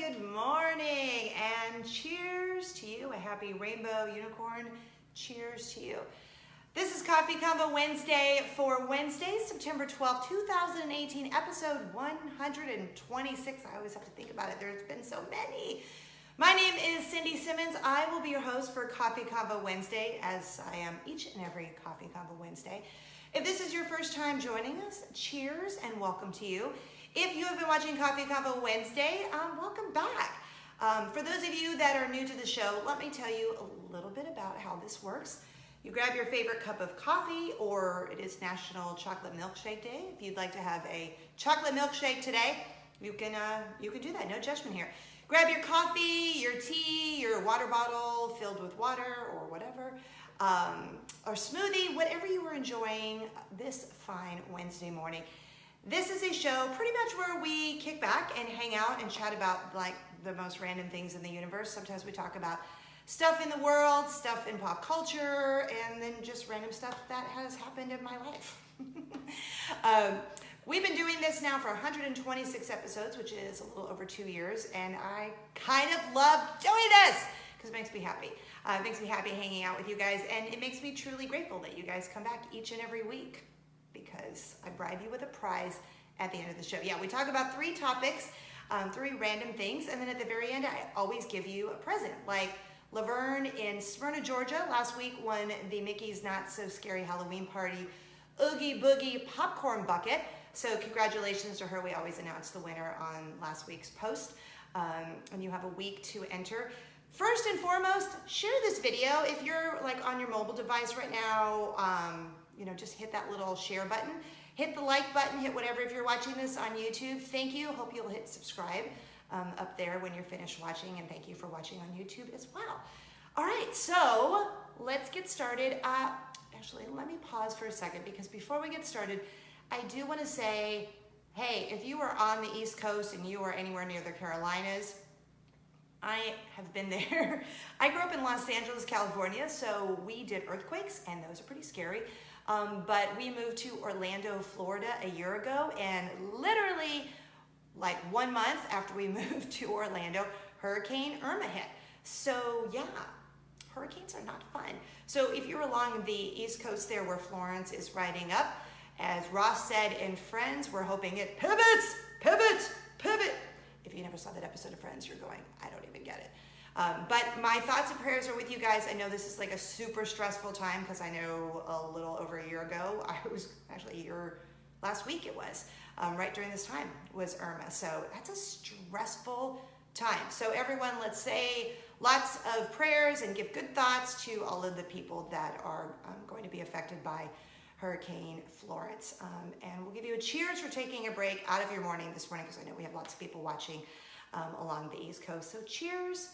good morning, and cheers to you. A happy rainbow unicorn. Cheers to you. This is Coffee Convo Wednesday for Wednesday, September 12th, 2018, episode 126. I always have to think about it. There's been so many. My name is Cindy Simmons. I will be your host for Coffee Convo Wednesday, as I am each and every Coffee Convo Wednesday. If this is your first time joining us, cheers and welcome to you. If you have been watching Coffee Convo Wednesday, welcome back. For those of you that are new to the show, let me tell you a little bit about how this works. You grab your favorite cup of coffee, or it is National Chocolate Milkshake Day. If you'd like to have a chocolate milkshake today, you can do that. No judgment here. Grab your coffee, your tea, your water bottle filled with water or whatever, or smoothie, whatever you are enjoying this fine Wednesday morning. This is a show pretty much where we kick back and hang out and chat about like the most random things in the universe. Sometimes we talk about stuff in the world, stuff in pop culture, and then just random stuff that has happened in my life. We've been doing this now for 126 episodes, which is a little over 2 years, and I kind of love doing this because it makes me happy. It makes me happy hanging out with you guys, and it makes me truly grateful that you guys come back each and every week, because I bribe you with a prize at the end of the show. Yeah, we talk about 3 topics, 3 random things, and then at the very end, I always give you a present. Like Laverne in Smyrna, Georgia, last week won the Mickey's Not So Scary Halloween Party Oogie Boogie Popcorn Bucket. So congratulations to her. We always announce the winner on last week's post, and you have a week to enter. First and foremost, share this video. If you're like on your mobile device right now, just hit that little share button, hit the like button, hit whatever. If you're watching this on YouTube, thank you. Hope you'll hit subscribe up there when you're finished watching, and thank you for watching on YouTube as well. All right, so let's get started. Actually, let me pause for a second, because before we get started, I do want to say, hey, if you are on the East Coast and you are anywhere near the Carolinas, I have been there. I grew up in Los Angeles, California, so we did earthquakes, and those are pretty scary. But we moved to Orlando, Florida a year ago, and literally like 1 month after we moved to Orlando, Hurricane Irma hit. So yeah, hurricanes are not fun. So if you're along the East Coast there where Florence is riding up, as Ross said in Friends, we're hoping it pivots, pivots, pivot. If you never saw that episode of Friends, you're going, I don't even get it. But my thoughts and prayers are with you guys. I know this is like a super stressful time, because I know a little over a year ago, I was actually last week it was, right during this time was Irma. So that's a stressful time. So everyone, let's say lots of prayers and give good thoughts to all of the people that are going to be affected by Hurricane Florence. And we'll give you a cheers for taking a break out of your morning this morning, because I know we have lots of people watching along the East Coast. So cheers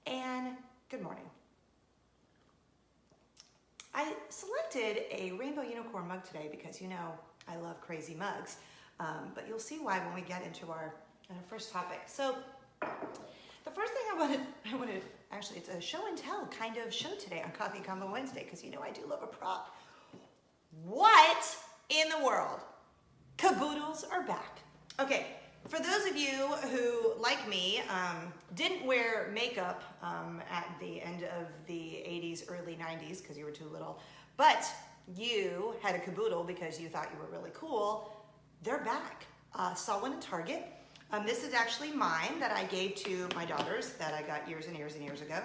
and good morning. I selected a rainbow unicorn mug today because I love crazy mugs, but you'll see why when we get into our first topic. So the first thing I wanted, actually it's a show and tell kind of show today on Coffee Convo Wednesday, because I do love a prop. What in the world? Caboodles are back. Okay, for those of you who, like me, didn't wear makeup at the end of the 80s, early 90s, because you were too little, but you had a caboodle because you thought you were really cool, they're back. Saw one at Target. This is actually mine that I gave to my daughters, that I got years and years and years ago.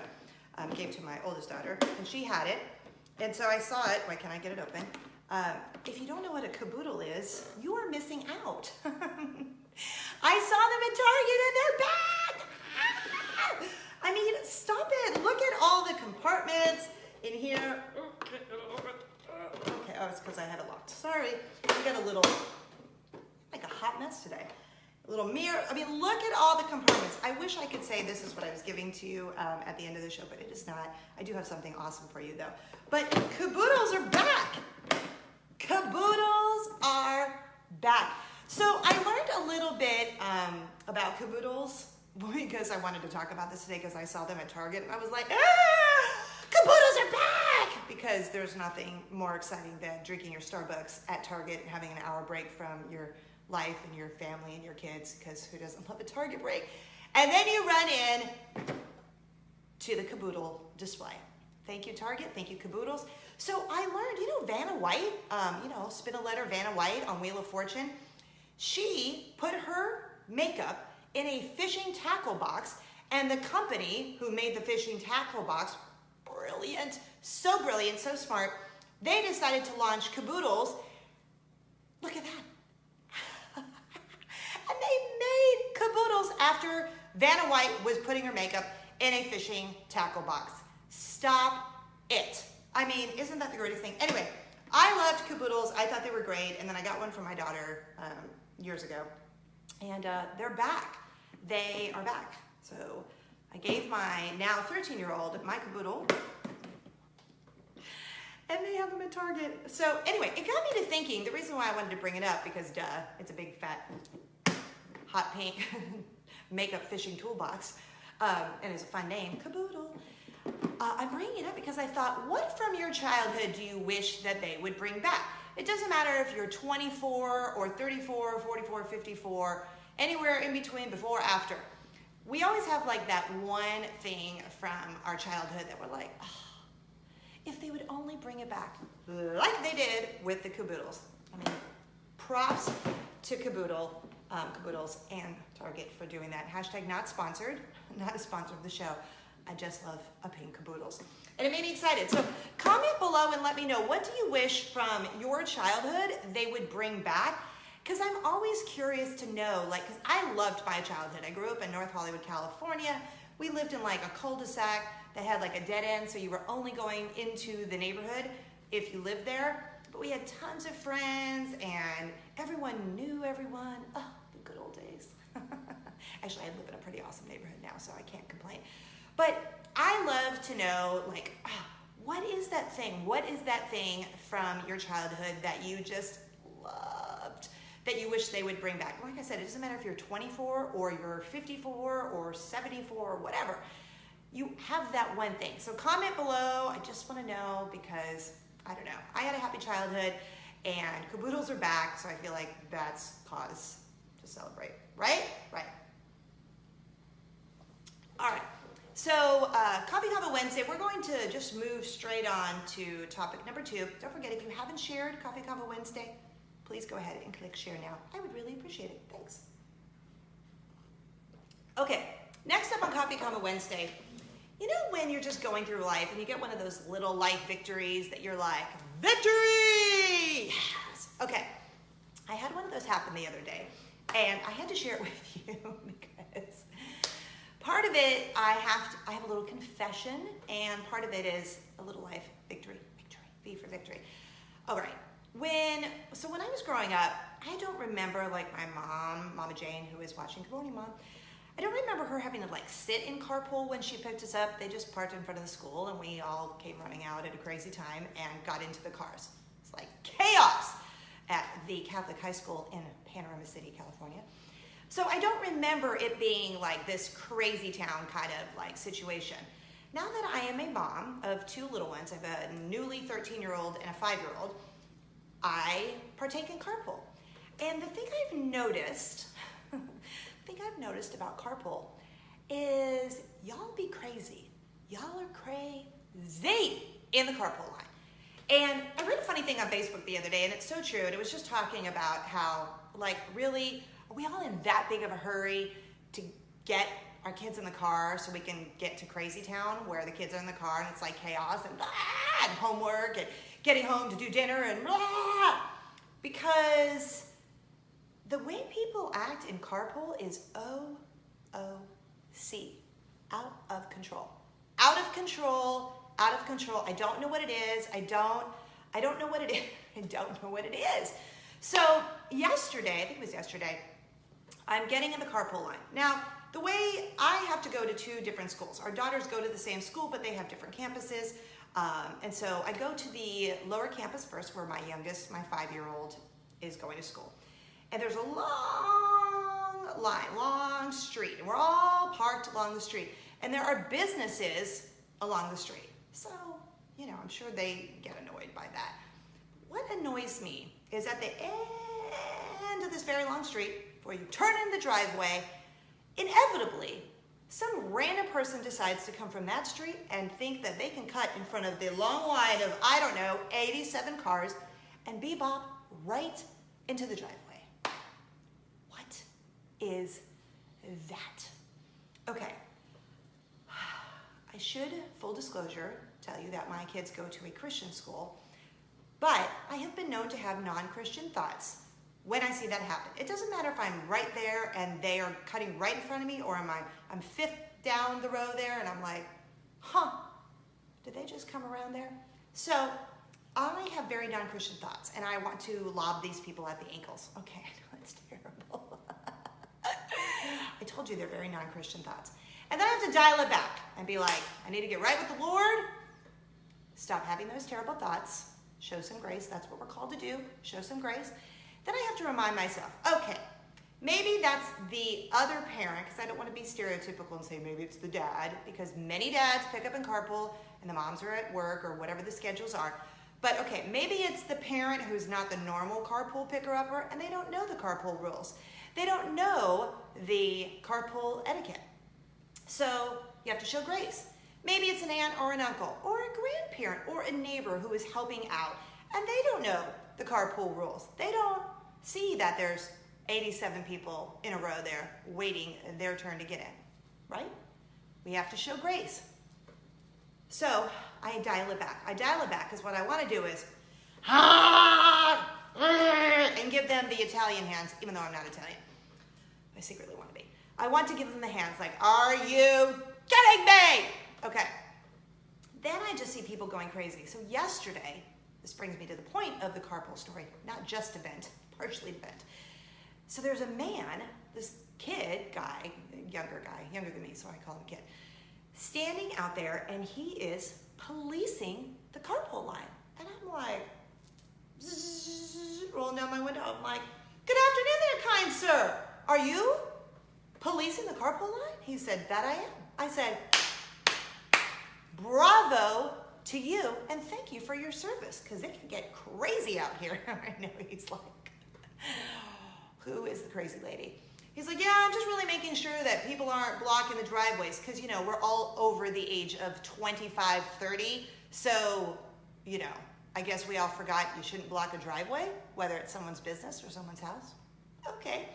Gave to my oldest daughter, and she had it. And so I saw it. Wait, can I get it open? If you don't know what a caboodle is, you are missing out. I saw them at Target and they're back! Ah! I mean, stop it. Look at all the compartments in here. Okay, oh, it's because I had it locked. Sorry. We got a little, like a hot mess today. A little mirror. I mean, look at all the compartments. I wish I could say this is what I was giving to you at the end of the show, but it is not. I do have something awesome for you, though. But caboodles are back. Caboodles are back. So I learned a little bit about caboodles because I wanted to talk about this today, because I saw them at Target and I was like, caboodles are back! Because there's nothing more exciting than drinking your Starbucks at Target and having an hour break from your life and your family and your kids, because who doesn't love a Target break? And then you run in to the caboodle display. Thank you, Target. Thank you, Caboodles. So I learned, Vanna White, spin a letter, Vanna White on Wheel of Fortune. She put her makeup in a fishing tackle box, and the company who made the fishing tackle box, brilliant, so smart, they decided to launch Caboodles. Look at that. And they made Caboodles after Vanna White was putting her makeup in a fishing tackle box. Stop it. I mean, isn't that the greatest thing? Anyway, I loved Caboodles. I thought they were great. And then I got one for my daughter years ago. And they're back. They are back. So I gave my now 13-year-old my Caboodle. And they have them at Target. So anyway, it got me to thinking, the reason why I wanted to bring it up, because duh, it's a big fat hot pink makeup fishing toolbox. And it's a fun name, Caboodle. I'm bringing it up because I thought, what from your childhood do you wish that they would bring back? It doesn't matter if you're 24 or 34 or 44 or 54, anywhere in between, before or after. We always have like that one thing from our childhood that we're like, oh, if they would only bring it back like they did with the Caboodles. I mean, props to Caboodles and Target for doing that. Hashtag not sponsored, not a sponsor of the show. I just love a pink Caboodles. And it made me excited. So comment below and let me know, what do you wish from your childhood they would bring back? Because I'm always curious to know, because I loved my childhood. I grew up in North Hollywood, California. We lived in like a cul-de-sac that had like a dead end, so you were only going into the neighborhood if you lived there. But we had tons of friends and everyone knew everyone. Oh, the good old days. Actually, I live in a pretty awesome neighborhood now, so I can't complain. But I love to know, what is that thing? What is that thing from your childhood that you just loved, that you wish they would bring back? Like I said, it doesn't matter if you're 24 or you're 54 or 74 or whatever. You have that one thing. So comment below. I just want to know, because, I don't know. I had a happy childhood, and Caboodles are back, so I feel like that's cause to celebrate. Right? Right. All right. So, Coffee Convo Wednesday, we're going to just move straight on to topic number 2. Don't forget, if you haven't shared Coffee Convo Wednesday, please go ahead and click share now. I would really appreciate it. Thanks. Okay, next up on Coffee Convo Wednesday, you know when you're just going through life and you get one of those little life victories that you're like, victory! Yes! Okay, I had one of those happen the other day, and I had to share it with you because part of it, I have a little confession, and part of it is a little life victory. V for victory. All right. When I was growing up, I don't remember my mom, Mama Jane, who is watching. Good morning, Mom. I don't remember her having to sit in carpool when she picked us up. They just parked in front of the school, and we all came running out at a crazy time and got into the cars. It's like chaos at the Catholic high school in Panorama City, California. So I don't remember it being this crazy town kind of situation. Now that I am a mom of 2 little ones, I have a newly 13-year-old and a 5-year-old, I partake in carpool. And the thing I've noticed, about carpool is y'all be crazy. Y'all are crazy in the carpool line. And I read a funny thing on Facebook the other day, and it's so true, and it was just talking about how, really, are we all in that big of a hurry to get our kids in the car so we can get to Crazy Town, where the kids are in the car and it's chaos and homework and getting home to do dinner and blah? Because the way people act in carpool is OOC, out of control. Out of control, out of control. I don't know what it is. I don't know what it is. I don't know what it is. So yesterday, I think it was yesterday, I'm getting in the carpool line. Now, the way I have to go to 2 different schools. Our daughters go to the same school, but they have different campuses. And so I go to the lower campus first, where my youngest, my 5-year-old, is going to school. And there's a long line, long street, and we're all parked along the street. And there are businesses along the street. So, I'm sure they get annoyed by that. What annoys me is at the end of this very long street, before you turn in the driveway, inevitably, some random person decides to come from that street and think that they can cut in front of the long line of, I don't know, 87 cars and bebop right into the driveway. What is that? Okay. I should, full disclosure, tell you that my kids go to a Christian school, but I have been known to have non-Christian thoughts when I see that happen. It doesn't matter if I'm right there and they are cutting right in front of me, or I'm fifth down the row there and I'm like, did they just come around there? So I have very non-Christian thoughts and I want to lob these people at the ankles. Okay, I know it's terrible. I told you they're very non-Christian thoughts. And then I have to dial it back and be like, I need to get right with the Lord. Stop having those terrible thoughts. Show some grace. That's what we're called to do. Show some grace. Then I have to remind myself, okay, maybe that's the other parent, because I don't want to be stereotypical and say maybe it's the dad, because many dads pick up and carpool and the moms are at work or whatever the schedules are. But okay, maybe it's the parent who's not the normal carpool picker-upper and they don't know the carpool rules. They don't know the carpool etiquette. So you have to show grace. Maybe it's an aunt or an uncle or a grandparent or a neighbor who is helping out and they don't know the carpool rules. They don't see that there's 87 people in a row there waiting their turn to get in, right? We have to show grace. So I dial it back. I dial it back because what I want to do is and give them the Italian hands, even though I'm not Italian. I secretly want to be. I want to give them the hands like, are you kidding me? Okay. Then I just see people going crazy. So yesterday, this brings me to the point of the carpool story, not just event, partially event. So there's a man, this kid, guy, younger than me, so I call him a kid, standing out there and he is policing the carpool line. And I'm like, rolling down my window. I'm like, good afternoon there, kind sir. Are you policing the carpool line? He said, that I am. I said, bravo to you and thank you for your service, because it can get crazy out here. I know, he's like, who is the crazy lady? He's like, yeah, I'm just really making sure that people aren't blocking the driveways, because, you know, we're all over the age of 25, 30. So, you know, I guess we all forgot you shouldn't block a driveway, whether it's someone's business or someone's house. Okay.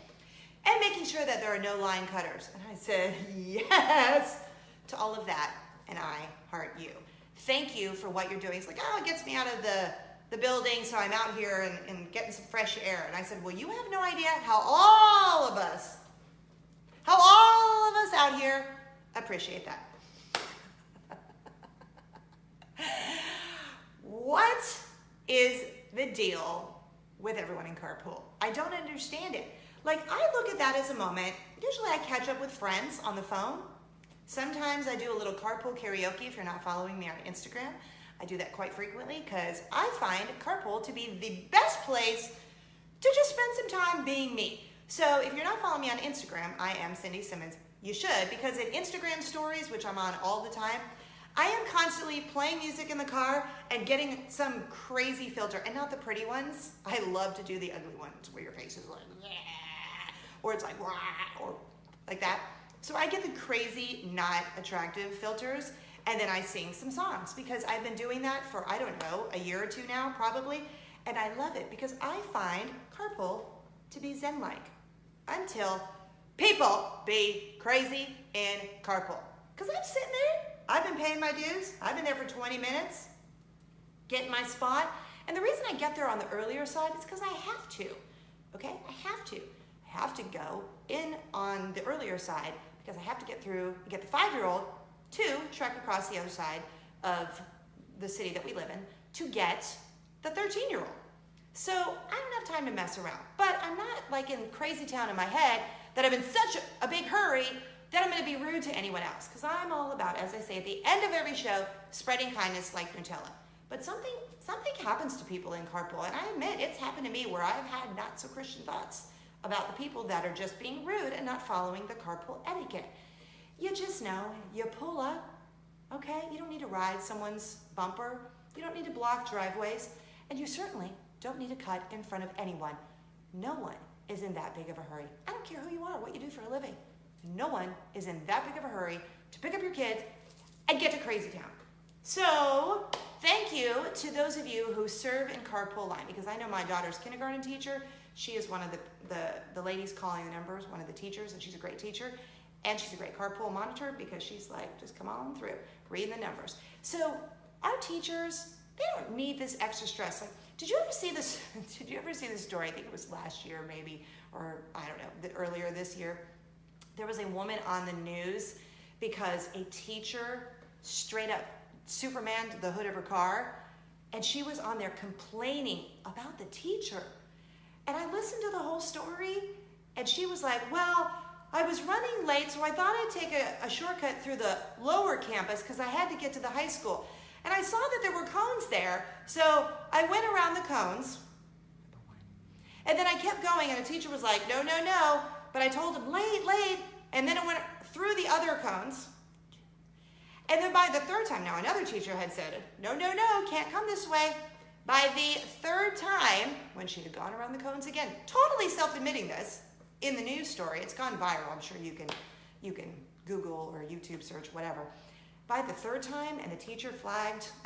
And making sure that there are no line cutters. And I said, yes, to all of that. And I heart you. Thank you for what you're doing. He's like, oh, it gets me out of the building, so I'm out here and getting some fresh air. And I said, well, you have no idea how all of us out here appreciate that. What is the deal with everyone in carpool? I don't understand it. Like, I look at that as a moment. Usually I catch up with friends on the phone. Sometimes I do a little carpool karaoke if you're not following me on Instagram. I do that quite frequently because I find carpool to be the best place to just spend some time being me. So if you're not following me on Instagram, I am Cindy Simmons. You should, because in Instagram stories, which I'm on all the time, I am constantly playing music in the car and getting some crazy filter, and not the pretty ones. I love to do the ugly ones where your face is like, yeah, or it's like, wah, or like that. So I get the crazy, not attractive filters, and then I sing some songs because I've been doing that for, I don't know, a year or two now, probably, and I love it because I find carpool to be zen-like until people be crazy in carpool. Because I'm sitting there, I've been paying my dues, I've been there for 20 minutes, getting my spot, and the reason I get there on the earlier side is because I have to, okay? I have to go in on the earlier side because I have to get the 5-year-old to trek across the other side of the city that we live in to get the 13-year-old. So I don't have time to mess around, but I'm not like in crazy town in my head that I'm in such a big hurry that I'm going to be rude to anyone else, because I'm all about, as I say at the end of every show, spreading kindness like Nutella. But something happens to people in carpool, and I admit it's happened to me where I've had not so Christian thoughts about the people that are just being rude and not following the carpool etiquette. You just know, you pull up, okay? You don't need to ride someone's bumper. You don't need to block driveways, and you certainly don't need to cut in front of anyone. No one is in that big of a hurry. I don't care who you are, what you do for a living. no one is in that big of a hurry to pick up your kids and get to Crazy Town. So thank you to those of you who serve in carpool line, because I know my daughter's kindergarten teacher. She is one of the ladies calling the numbers, one of the teachers, and she's a great teacher. And she's a great carpool monitor because she's like, just come on through, reading the numbers. So our teachers, they don't need this extra stress. Like, did you ever see this? Did you ever see this story? I think it was last year maybe, or I don't know, earlier this year. There was a woman on the news because a teacher straight up Supermaned the hood of her car, and she was on there complaining about the teacher. And I listened to the whole story, and she was like, well, I was running late, so I thought I'd take a shortcut through the lower campus because I had to get to the high school. And I saw that there were cones there, so I went around the cones. And then I kept going, and the teacher was like, no, no, no. But I told him, late. And then it went through the other cones. And then by the third time, now another teacher had said, no, no, no, can't come this way. By the third time, when she had gone around the cones again, totally self-admitting this, in the news story, it's gone viral. I'm sure you can Google or YouTube search, whatever. By the third time, and the teacher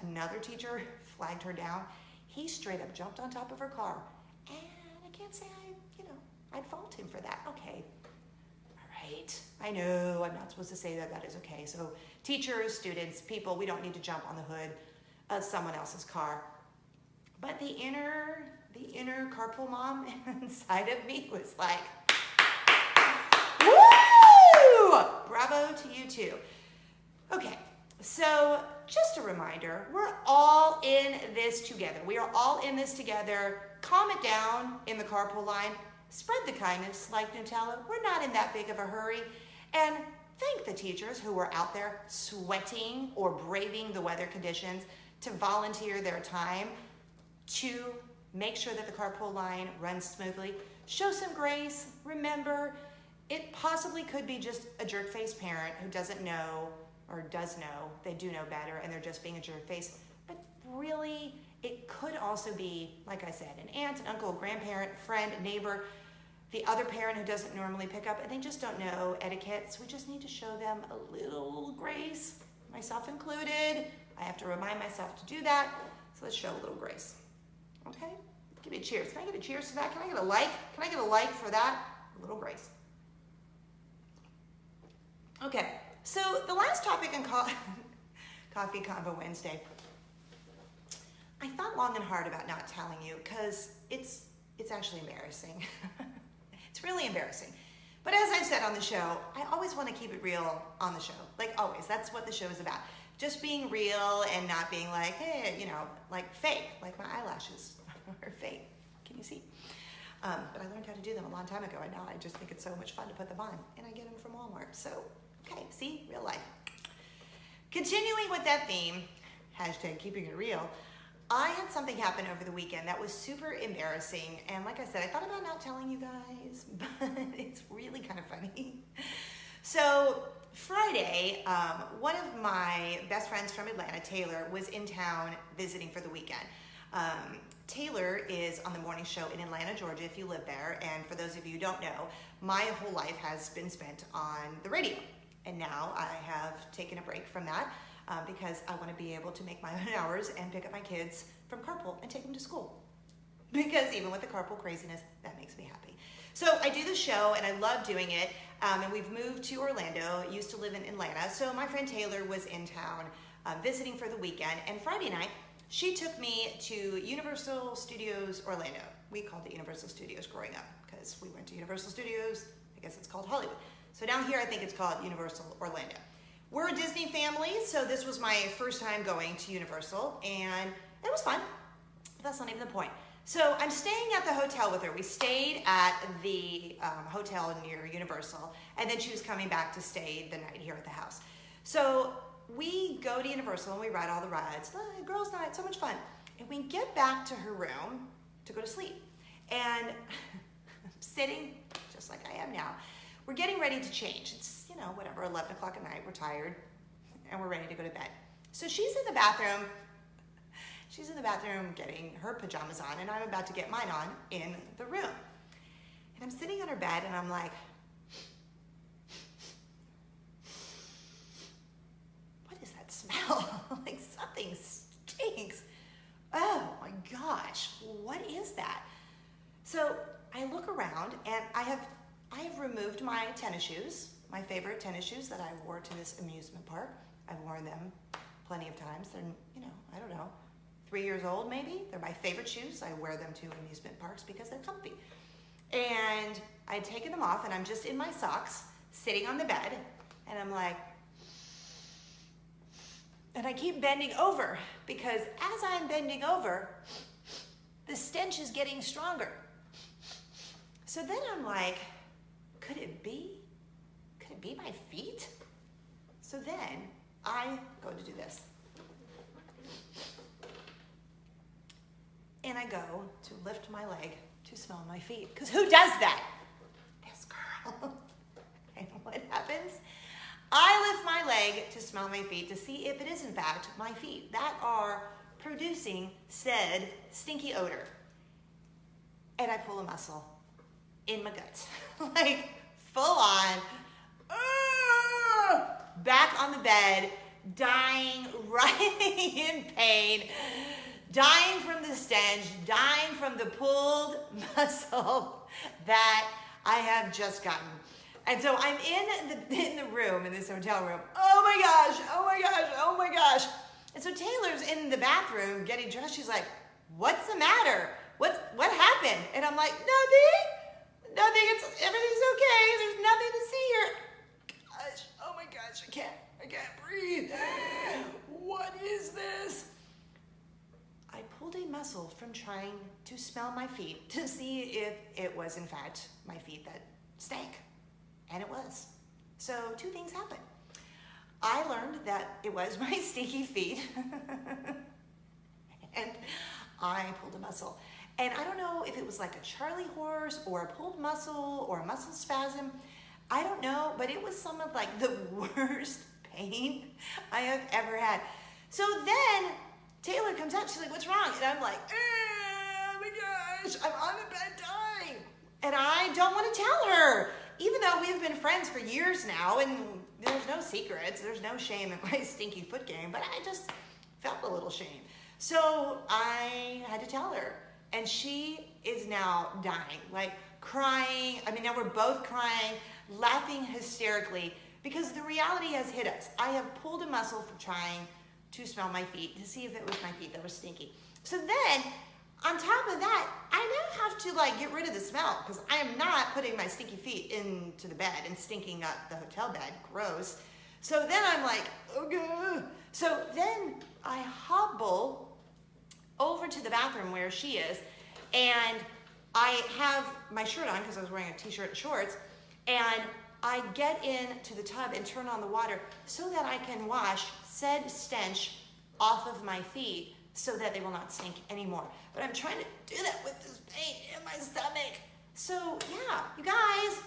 another teacher flagged her down, he straight up jumped on top of her car. And I can't say I'd fault him for that. Okay, all right. I know I'm not supposed to say that is okay. So teachers, students, people, we don't need to jump on the hood of someone else's car. But the inner carpool mom inside of me was like, woo! Bravo to you too. Okay, so just a reminder, we're all in this together. We are all in this together. Calm it down in the carpool line. Spread the kindness like Nutella. We're not in that big of a hurry. And thank the teachers who are out there sweating or braving the weather conditions to volunteer their time to make sure that the carpool line runs smoothly. Show some grace. Remember, it possibly could be just a jerk-faced parent who doesn't know or does know, they do know better, and they're just being a jerk-face. But really, it could also be, like I said, an aunt, an uncle, grandparent, friend, neighbor, the other parent who doesn't normally pick up, and they just don't know etiquette, so we just need to show them a little grace, myself included. I have to remind myself to do that, so let's show a little grace. Okay? Give me a cheers. Can I get a cheers to that? Can I get a like? Can I get a like for that? A little grace. Okay, so the last topic in Coffee Convo Wednesday, I thought long and hard about not telling you because it's actually embarrassing. It's really embarrassing. But as I've said on the show, I always want to keep it real on the show. Like always, that's what the show is about. Just being real and not being like, hey, like fake, like my eyelashes are fake. Can you see? But I learned how to do them a long time ago, and now I just think it's so much fun to put them on. And I get them from Walmart. So, okay, see? Real life. Continuing with that theme, hashtag keeping it real, I had something happen over the weekend that was super embarrassing. And like I said, I thought about not telling you guys, but it's really kind of funny. So Friday, one of my best friends from Atlanta, Taylor, was in town visiting for the weekend. Taylor is on the morning show in Atlanta, Georgia, if you live there. And for those of you who don't know, my whole life has been spent on the radio. And now I have taken a break from that because I want to be able to make my own hours and pick up my kids from carpool and take them to school. Because even with the carpool craziness, that makes me happy. So I do the show and I love doing it. And we've moved to Orlando, used to live in Atlanta. So my friend Taylor was in town visiting for the weekend. And Friday night, she took me to Universal Studios Orlando. We called it Universal Studios growing up because we went to Universal Studios. I guess it's called Hollywood. So down here, I think it's called Universal Orlando. We're a Disney family, so this was my first time going to Universal, and it was fun. But that's not even the point. So I'm staying at the hotel with her. We stayed at the hotel near Universal, and then she was coming back to stay the night here at the house. So we go to Universal and we ride all the rides. Girls' night, so much fun. And we get back to her room to go to sleep. And I'm sitting just like I am now. We're getting ready to change. It's, whatever, 11 o'clock at night. We're tired and we're ready to go to bed. So she's in the bathroom. She's in the bathroom getting her pajamas on, and I'm about to get mine on in the room. And I'm sitting on her bed and I'm like, removed my tennis shoes, my favorite tennis shoes that I wore to this amusement park. I've worn them plenty of times. They're, I don't know, 3 years old maybe. They're my favorite shoes. I wear them to amusement parks because they're comfy. And I'd taken them off and I'm just in my socks, sitting on the bed, and I'm like, and I keep bending over because as I'm bending over, the stench is getting stronger. So then I'm like, could it be my feet? So then I go to do this. And I go to lift my leg to smell my feet. Because who does that? This girl. And what happens? I lift my leg to smell my feet to see if it is in fact my feet that are producing said stinky odor. And I pull a muscle in my guts. Like full on. Back on the bed, dying, writhing in pain, dying from the stench, dying from the pulled muscle that I have just gotten. And so I'm in the room, in this hotel room. Oh my gosh, oh my gosh, oh my gosh. And so Taylor's in the bathroom getting dressed. She's like, what's the matter? What happened? And I'm like, nothing, everything's okay. There's nothing to see here. Gosh, oh my gosh, I can't breathe. What is this? I pulled a muscle from trying to smell my feet to see if it was in fact my feet that stank. And it was. So 2 things happened. I learned that it was my stinky feet. And I pulled a muscle. And I don't know if it was like a Charlie horse or a pulled muscle or a muscle spasm. I don't know, but it was some of like the worst pain I have ever had. So then Taylor comes out, she's like, what's wrong? And I'm like, oh my gosh, I'm on the bed dying. And I don't want to tell her, even though we've been friends for years now and there's no secrets, there's no shame in my stinky foot game, but I just felt a little shame. So I had to tell her, and she is now dying, like crying. I mean, now we're both crying, laughing hysterically because the reality has hit us. I have pulled a muscle from trying to smell my feet to see if it was my feet that were stinky. So then, on top of that, I now have to like get rid of the smell because I am not putting my stinky feet into the bed and stinking up the hotel bed. Gross. So then I'm like, okay. So then I hobble over to the bathroom where she is, and I have my shirt on because I was wearing a t-shirt and shorts, and I get into the tub and turn on the water so that I can wash said stench off of my feet so that they will not stink anymore. But I'm trying to do that with this pain in my stomach. So yeah, you guys,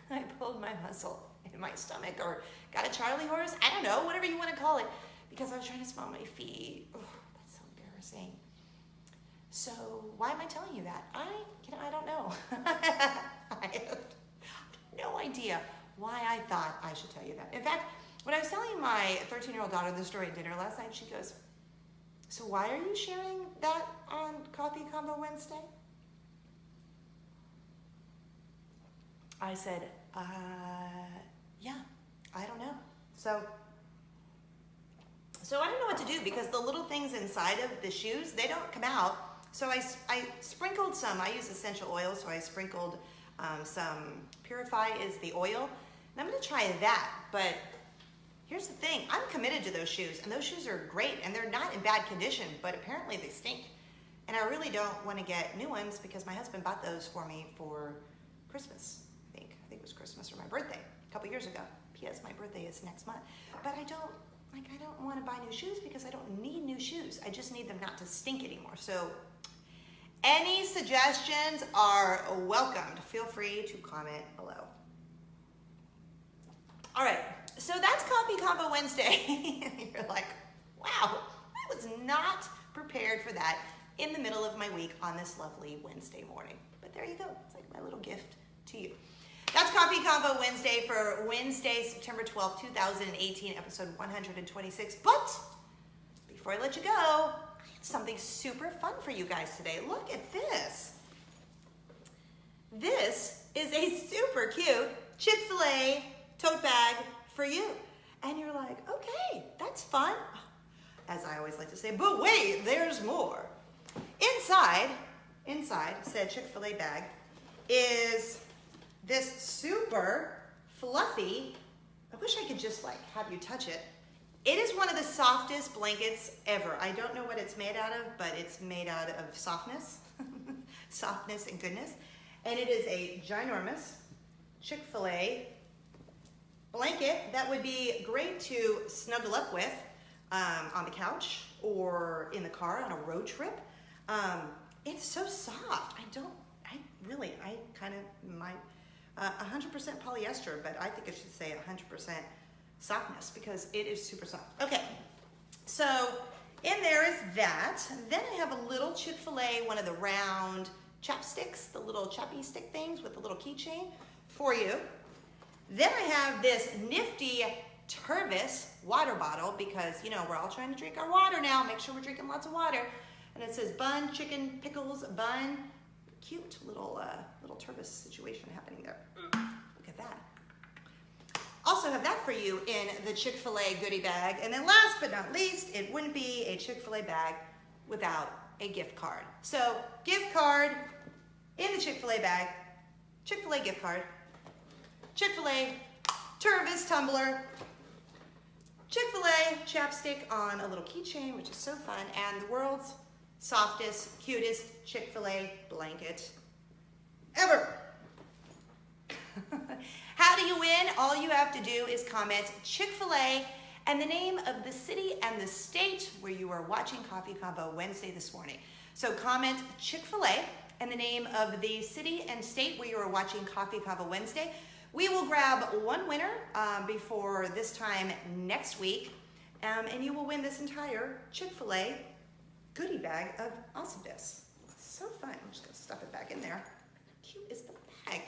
I pulled my muscle in my stomach or got a Charlie horse. I don't know, whatever you want to call it, because I was trying to smell my feet. Oh, that's so embarrassing. So why am I telling you that? I don't know. I have no idea why I thought I should tell you that. In fact, when I was telling my 13-year-old daughter the story at dinner last night, she goes, so why are you sharing that on Coffee Convo Wednesday? I said, yeah, I don't know. So I don't know what to do because the little things inside of the shoes, they don't come out. So I sprinkled some, I use essential oil, so I sprinkled some Purify is the oil. And I'm gonna try that, but here's the thing, I'm committed to those shoes, and those shoes are great, and they're not in bad condition, but apparently they stink. And I really don't want to get new ones because my husband bought those for me for Christmas, I think it was Christmas or my birthday, a couple years ago. P.S. my birthday is next month. But I don't want to buy new shoes because I don't need new shoes. I just need them not to stink anymore. So any suggestions are welcomed. Feel free to comment below. All right, so that's Coffee Convo Wednesday. You're like, wow, I was not prepared for that in the middle of my week on this lovely Wednesday morning. But there you go, it's like my little gift to you. That's Coffee Convo Wednesday for Wednesday, September 12th, 2018, episode 126. But before I let you go, I have something super fun for you guys today. Look at this. This is a super cute Chick-fil-A tote bag for you. And you're like, okay, that's fun. As I always like to say, but wait, there's more. Inside said Chick-fil-A bag is this super fluffy, I wish I could just like have you touch it. It is one of the softest blankets ever. I don't know what it's made out of, but it's made out of softness, softness and goodness. And it is a ginormous Chick-fil-A blanket that would be great to snuggle up with on the couch or in the car on a road trip. It's so soft. I kind of might, 100% polyester, but I think I should say 100% softness because it is super soft. Okay, so in there is that. Then I have a little Chick-fil-A, one of the round chapsticks, the little chappy stick things with the little keychain for you. Then I have this nifty Tervis water bottle because, you know, we're all trying to drink our water now. Make sure we're drinking lots of water. And it says bun, chicken, pickles, bun. Cute little Tervis situation happening there. Look at that. Also have that for you in the Chick-fil-A goodie bag. And then last but not least, it wouldn't be a Chick-fil-A bag without a gift card. So gift card in the Chick-fil-A bag, Chick-fil-A gift card, Chick-fil-A Tervis tumbler, Chick-fil-A chapstick on a little keychain, which is so fun, and the world's softest, cutest Chick-fil-A blanket ever. How do you win? All you have to do is comment Chick-fil-A and the name of the city and the state where you are watching Coffee Convo Wednesday this morning. So comment Chick-fil-A and the name of the city and state where you are watching Coffee Convo Wednesday. We will grab one winner before this time next week, and you will win this entire Chick-fil-A goodie bag of awesomeness. So fun. I'm just going to stuff it back in there. How cute is the bag?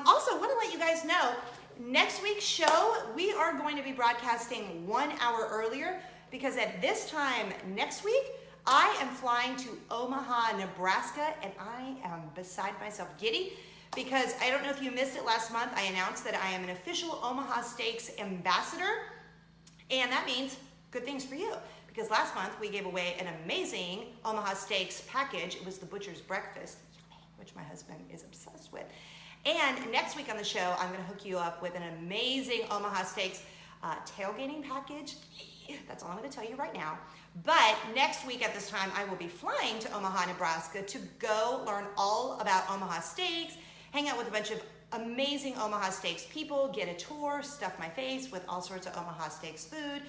Also, want to let you guys know, next week's show, we are going to be broadcasting 1 hour earlier because at this time next week, I am flying to Omaha, Nebraska, and I am beside myself giddy because I don't know if you missed it last month, I announced that I am an official Omaha Steaks ambassador, and that means good things for you. Because last month we gave away an amazing Omaha Steaks package. It was the butcher's breakfast, which my husband is obsessed with. And next week on the show, I'm going to hook you up with an amazing Omaha Steaks tailgating package. That's all I'm going to tell you right now. But next week at this time, I will be flying to Omaha, Nebraska to go learn all about Omaha Steaks, hang out with a bunch of amazing Omaha Steaks people, get a tour, stuff my face with all sorts of Omaha Steaks food.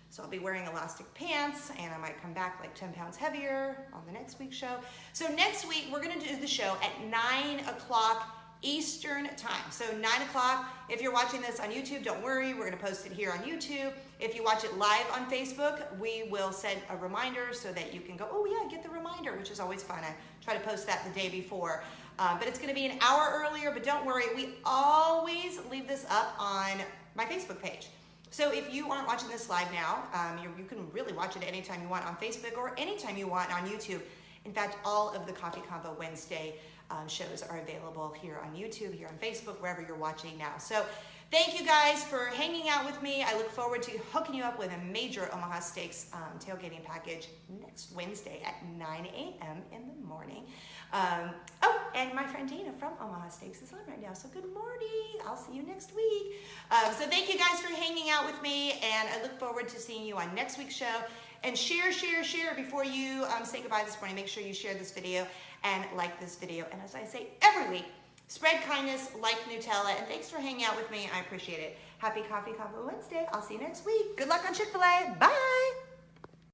So I'll be wearing elastic pants and I might come back like 10 pounds heavier on the next week's show. So next week, we're going to do the show at 9 o'clock Eastern time. So 9 o'clock, if you're watching this on YouTube, don't worry, we're going to post it here on YouTube. If you watch it live on Facebook, we will send a reminder so that you can go, oh yeah, get the reminder, which is always fun. I try to post that the day before. But it's going to be an hour earlier, but don't worry, we always leave this up on my Facebook page. So if you aren't watching this live now, you can really watch it anytime you want on Facebook or anytime you want on YouTube. In fact, all of the Coffee Convo Wednesday shows are available here on YouTube, here on Facebook, wherever you're watching now. So thank you guys for hanging out with me. I look forward to hooking you up with a major Omaha Steaks tailgating package next Wednesday at 9 a.m. in the morning. Oh, and my friend Dana from Omaha Steaks is on right now, so good morning. I'll see you next week. So thank you guys for hanging out with me, and I look forward to seeing you on next week's show. And share before you say goodbye this morning. Make sure you share this video and like this video. And as I say every week, spread kindness like Nutella. And thanks for hanging out with me. I appreciate it. Happy Coffee Convo Wednesday. I'll see you next week. Good luck on Chick-fil-A. Bye.